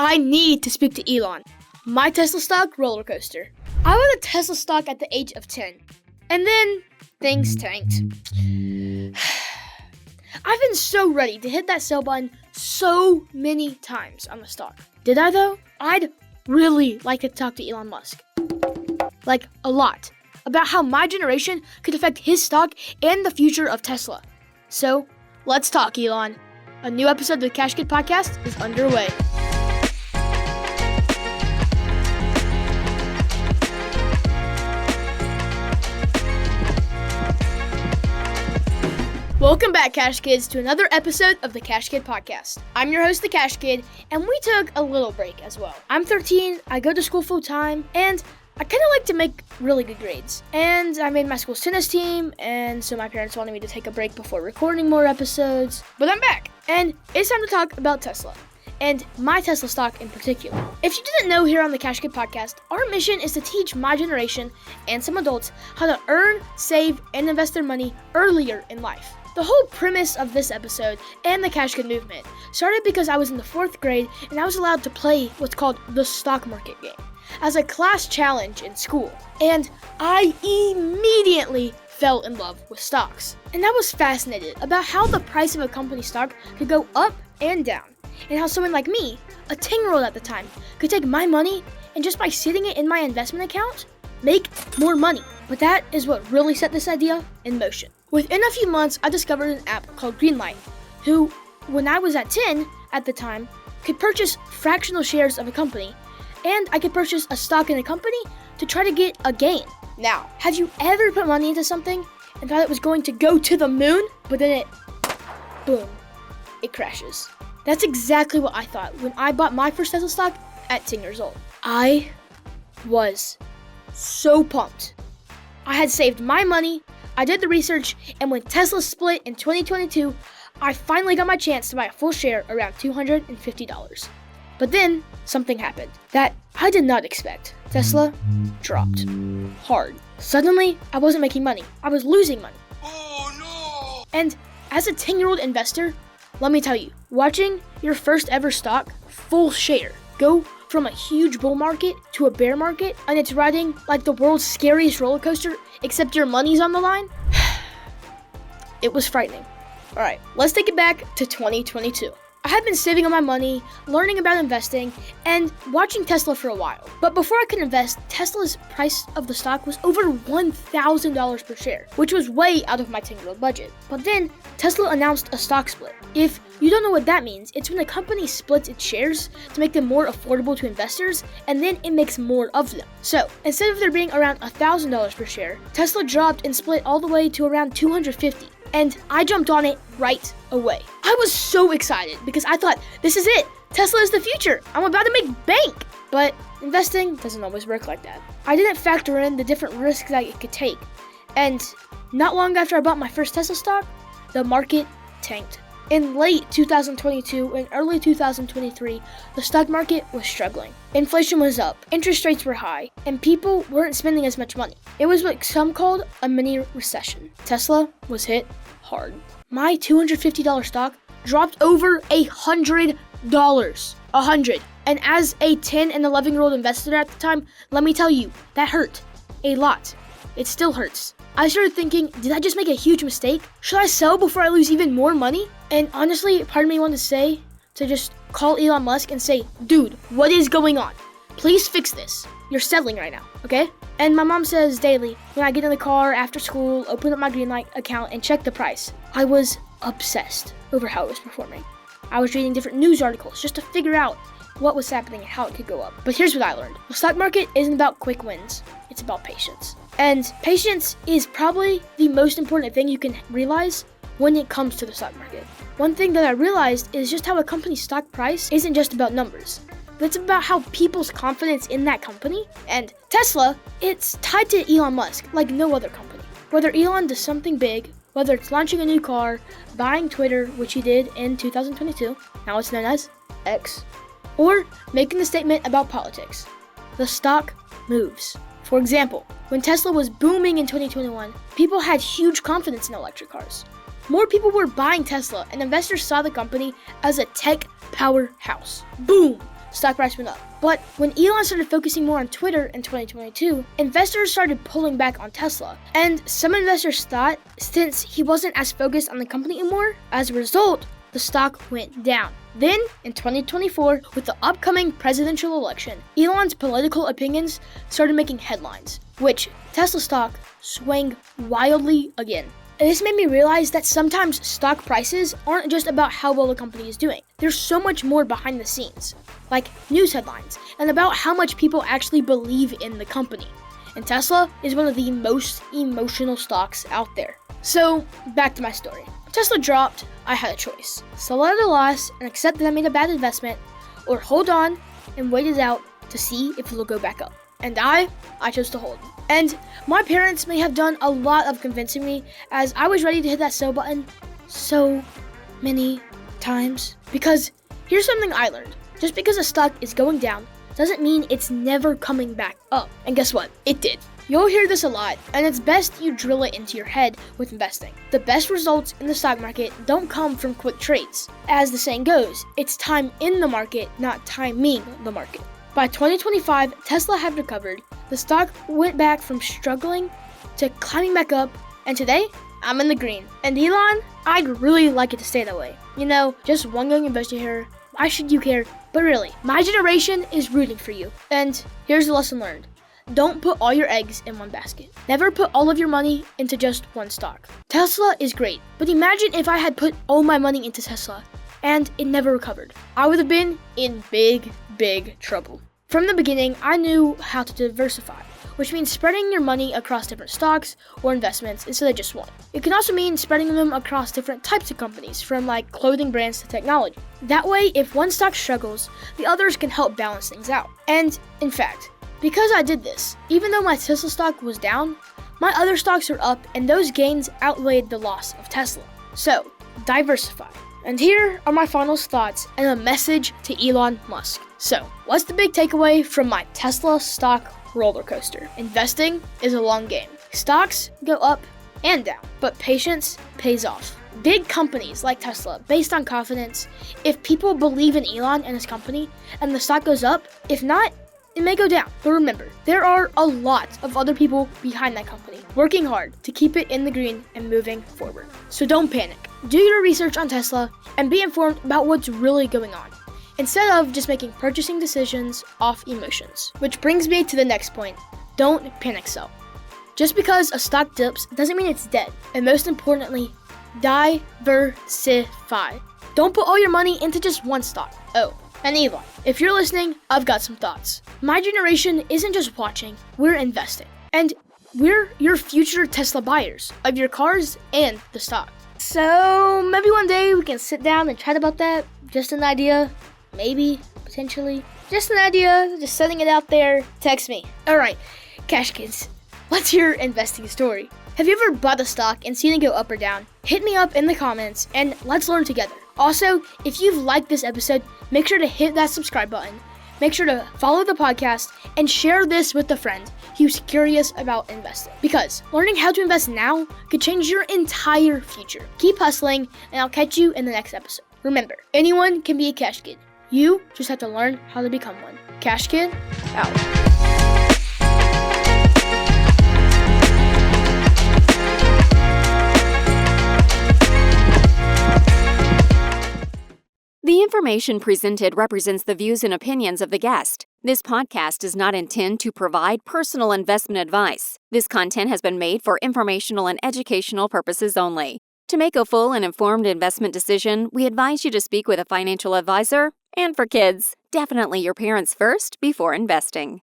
I need to speak to Elon. My Tesla stock roller coaster. I bought a Tesla stock at the age of 10, and then things tanked. I've been so ready to hit that sell button so many times on the stock. Did I though? I'd really like to talk to Elon Musk. Like a lot. About how my generation could affect his stock and the future of Tesla. So, let's talk, Elon. A new episode of the Cash Kid Podcast is underway. Welcome back, Cash Kids, to another episode of the Cash Kid Podcast. I'm your host, the Cash Kid, and we took a little break as well. I'm 13, I go to school full time, and I kind of like to make really good grades. And I made my school's tennis team, and so my parents wanted me to take a break before recording more episodes. But I'm back, and it's time to talk about Tesla, and my Tesla stock in particular. If you didn't know, here on the Cash Kid Podcast, our mission is to teach my generation and some adults how to earn, save, and invest their money earlier in life. The whole premise of this episode and the Cash Kid movement started because I was in the 4th grade and I was allowed to play what's called the stock market game as a class challenge in school. And I immediately fell in love with stocks. And I was fascinated about how the price of a company stock could go up and down, and how someone like me, a 10-year-old at the time, could take my money and just by sitting it in my investment account, make more money. But that is what really set this idea in motion. Within a few months, I discovered an app called Greenlight, who, when I was at 10 at the time, could purchase fractional shares of a company, and I could purchase a stock in a company to try to get a gain. Now, have you ever put money into something and thought it was going to go to the moon, but then boom, it crashes? That's exactly what I thought when I bought my first Tesla stock at 10 years old. I was so pumped. I had saved my money, I did the research, and when Tesla split in 2022, I finally got my chance to buy a full share around $250. But then, something happened that I did not expect. Tesla dropped hard. Suddenly, I wasn't making money. I was losing money. Oh no! And as a 10-year-old investor, let me tell you, watching your first ever stock, full share, go from a huge bull market to a bear market, and it's riding like the world's scariest roller coaster, except your money's on the line, it was frightening. All right, let's take it back to 2022. I had been saving on my money, learning about investing, and watching Tesla for a while. But before I could invest, Tesla's price of the stock was over $1,000 per share, which was way out of my 10-year-old budget. But then, Tesla announced a stock split. If you don't know what that means, it's when a company splits its shares to make them more affordable to investors, and then it makes more of them. So, instead of there being around $1,000 per share, Tesla dropped and split all the way to around $250. And I jumped on it right away. I was so excited because I thought, this is it. Tesla is the future. I'm about to make bank. But investing doesn't always work like that. I didn't factor in the different risks that it could take. And not long after I bought my first Tesla stock, the market tanked. In late 2022 and early 2023, the stock market was struggling. Inflation was up, interest rates were high, and people weren't spending as much money. It was what some called a mini recession. Tesla was hit hard. My $250 stock dropped over $100. $100. And as a 10 and 11-year-old investor at the time, let me tell you, that hurt a lot. It still hurts. I started thinking, did I just make a huge mistake? Should I sell before I lose even more money? And honestly, part of me wanted to just call Elon Musk and say, dude, what is going on? Please fix this. You're settling right now, okay? And my mom says daily, when I get in the car after school, open up my Greenlight account and check the price. I was obsessed over how it was performing. I was reading different news articles just to figure out what was happening and how it could go up. But here's what I learned. The stock market isn't about quick wins. It's about patience. And patience is probably the most important thing you can realize when it comes to the stock market. One thing that I realized is just how a company's stock price isn't just about numbers, but it's about how people's confidence in that company. And Tesla, it's tied to Elon Musk like no other company. Whether Elon does something big, whether it's launching a new car, buying Twitter, which he did in 2022, now it's known as X, or making a statement about politics, the stock moves. For example, when Tesla was booming in 2021, people had huge confidence in electric cars. More people were buying Tesla, and investors saw the company as a tech powerhouse. Boom! stock price went up. But when Elon started focusing more on Twitter in 2022, investors started pulling back on Tesla. And some investors thought since he wasn't as focused on the company anymore, as a result, the stock went down. Then, in 2024, with the upcoming presidential election, Elon's political opinions started making headlines, which Tesla stock swung wildly again. And this made me realize that sometimes stock prices aren't just about how well the company is doing. There's so much more behind the scenes, like news headlines, and about how much people actually believe in the company. And Tesla is one of the most emotional stocks out there. So, back to my story. Tesla dropped, I had a choice. Sell at a loss and accept that I made a bad investment, or hold on and wait it out to see if it'll go back up. And I chose to hold. And my parents may have done a lot of convincing me, as I was ready to hit that sell button so many times. Because here's something I learned. Just because a stock is going down doesn't mean it's never coming back up. And guess what? It did. You'll hear this a lot, and it's best you drill it into your head with investing. The best results in the stock market don't come from quick trades. As the saying goes, it's time in the market, not timing the market. By 2025, Tesla had recovered. The stock went back from struggling to climbing back up, and today, I'm in the green. And Elon, I'd really like it to stay that way. You know, just one young investor here. Why should you care? But really, my generation is rooting for you. And here's the lesson learned. Don't put all your eggs in one basket. Never put all of your money into just one stock. Tesla is great, but imagine if I had put all my money into Tesla and it never recovered. I would have been in big, big trouble. From the beginning, I knew how to diversify, which means spreading your money across different stocks or investments instead of just one. It can also mean spreading them across different types of companies, from like clothing brands to technology. That way, if one stock struggles, the others can help balance things out. And in fact, because I did this, even though my Tesla stock was down, my other stocks are up, and those gains outweighed the loss of Tesla. So, diversify. And here are my final thoughts and a message to Elon Musk. So, what's the big takeaway from my Tesla stock roller coaster? Investing is a long game. Stocks go up and down, but patience pays off. Big companies like Tesla, based on confidence, if people believe in Elon and his company, and the stock goes up, if not, it may go down. But remember, there are a lot of other people behind that company working hard to keep it in the green and moving forward. So don't panic. Do your research on Tesla and be informed about what's really going on, instead of just making purchasing decisions off emotions. Which brings me to the next point. Don't panic sell. Just because a stock dips doesn't mean it's dead. And most importantly, diversify. Don't put all your money into just one stock. Oh, and Elon, if you're listening, I've got some thoughts. My generation isn't just watching, we're investing. And we're your future Tesla buyers of your cars and the stock. So maybe one day we can sit down and chat about that. Just an idea. Maybe, potentially. Just an idea, just setting it out there. Text me. Alright, Cash Kids, let's hear your investing story. Have you ever bought a stock and seen it go up or down? Hit me up in the comments and let's learn together. Also, if you've liked this episode, make sure to hit that subscribe button. Make sure to follow the podcast and share this with a friend who's curious about investing. Because learning how to invest now could change your entire future. Keep hustling, and I'll catch you in the next episode. Remember, anyone can be a cash kid. You just have to learn how to become one. Cash Kid, out. The information presented represents the views and opinions of the guest. This podcast does not intend to provide personal investment advice. This content has been made for informational and educational purposes only. To make a full and informed investment decision, we advise you to speak with a financial advisor. And for kids, definitely your parents first before investing.